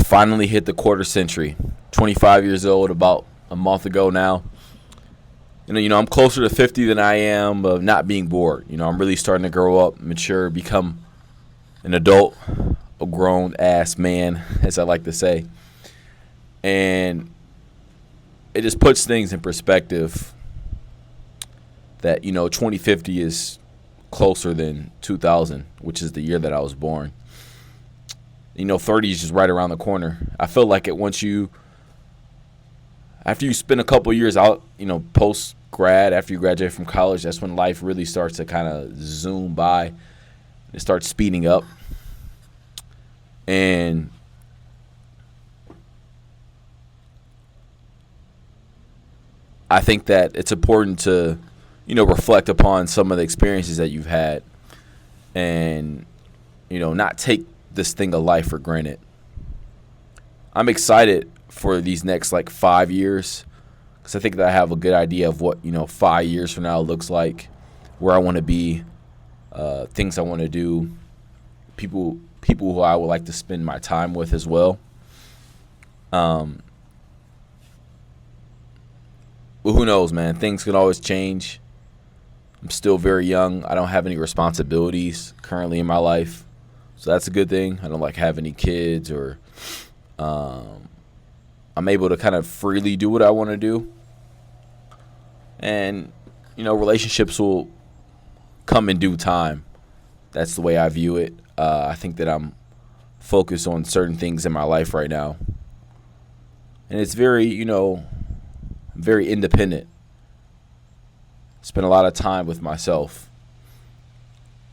finally hit the quarter century. 25 years old, about a month ago now. I'm closer to 50 than I am of not being bored. I'm really starting to grow up, mature, become an adult, a grown-ass man, as I like to say. And it just puts things in perspective that, 2050 is closer than 2000, which is the year that I was born. 30 is just right around the corner. I feel like after you spend a couple years out, post-grad, after you graduate from college, that's when life really starts to kind of zoom by. It starts speeding up. And I think that it's important to, reflect upon some of the experiences that you've had and, not take this thing of life for granted. I'm excited for these next 5 years because I think that I have a good idea of what 5 years from now looks like, where I want to be, things I want to do, people who I would like to spend my time with as well. But who knows, man? Things can always change. I'm still very young. I don't have any responsibilities currently in my life. So that's a good thing. I don't have any kids or I'm able to kind of freely do what I want to do. And, relationships will come in due time. That's the way I view it. I think that I'm focused on certain things in my life right now. And it's very, very independent. Spend a lot of time with myself.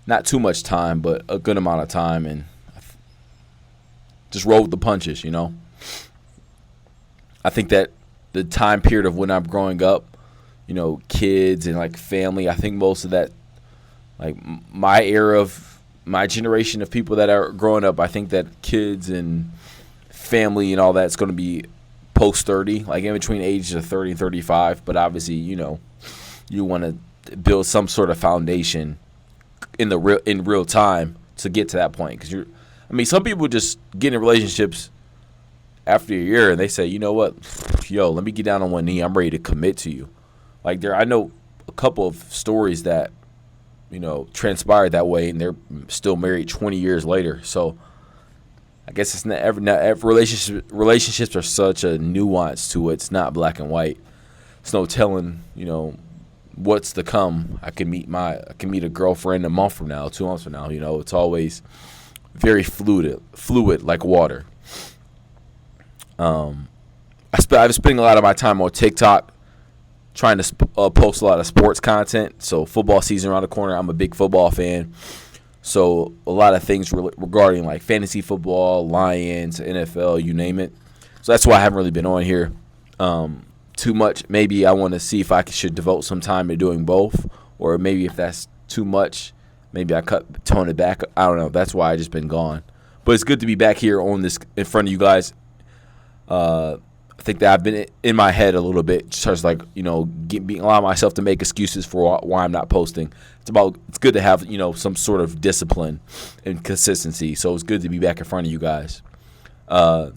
Not too much time, but a good amount of time, and just roll with the punches, I think that the time period of when I'm growing up, kids and family, I think most of that, my era of my generation of people that are growing up, I think that kids and family and all that's going to be post 30, in between ages of 30 and 35. But obviously, you want to build some sort of foundation in real time to get to that point. Because some people just get in relationships after a year and they say, you know what, let me get down on one knee. I'm ready to commit to you. I know a couple of stories that, transpired that way, and they're still married 20 years later. So I guess it's not every relationships are such a nuance to it. It's not black and white. It's no telling, what's to come. I can meet a girlfriend a month from now, 2 months from now. It's always very fluid like water. I've been spending a lot of my time on TikTok, trying to post a lot of sports content. So football season around the corner. I'm a big football fan. So a lot of things regarding fantasy football, Lions, NFL, you name it. So that's why I haven't really been on here too much. Maybe I want to see if I should devote some time to doing both, or maybe if that's too much, maybe I tone it back. I don't know. That's why I just been gone. But it's good to be back here on this in front of you guys. I think that I've been in my head a little bit, just allowing myself to make excuses for why I'm not posting. It's good to have, some sort of discipline and consistency. So it's good to be back in front of you guys. For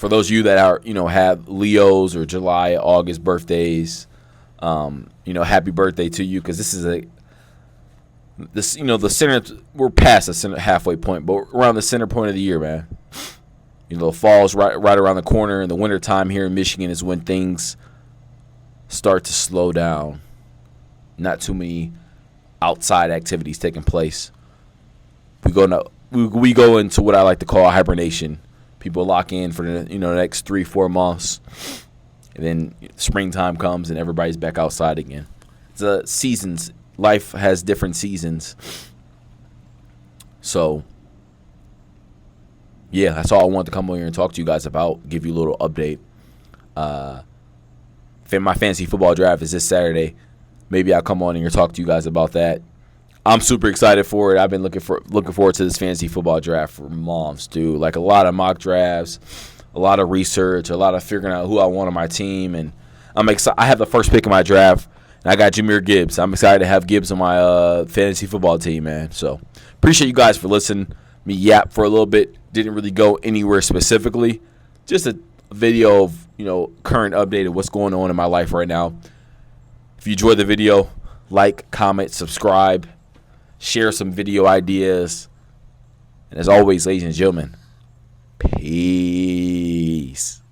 those of you that are, have Leos or July, August birthdays, happy birthday to you, because this is the center. We're past the center halfway point, but around the center point of the year, man. Fall's right around the corner, and the winter time here in Michigan is when things start to slow down. Not too many outside activities taking place. We go into what I like to call hibernation. People lock in for the next 3-4 months, and then springtime comes and everybody's back outside again. It's seasons. Life has different seasons. So yeah, that's all I wanted to come over here and talk to you guys about, give you a little update. My fantasy football draft is this Saturday. Maybe I'll come on here and talk to you guys about that. I'm super excited for it. I've been looking forward to this fantasy football draft for months, dude. A lot of mock drafts, a lot of research, a lot of figuring out who I want on my team. And I'm excited. I have the first pick of my draft, and I got Jahmyr Gibbs. I'm excited to have Gibbs on my fantasy football team, man. So appreciate you guys for listening. Me yap for a little bit. Didn't really go anywhere specifically. Just a video of, current update of what's going on in my life right now. If you enjoyed the video, like, comment, subscribe, share some video ideas. And as always, ladies and gentlemen, peace.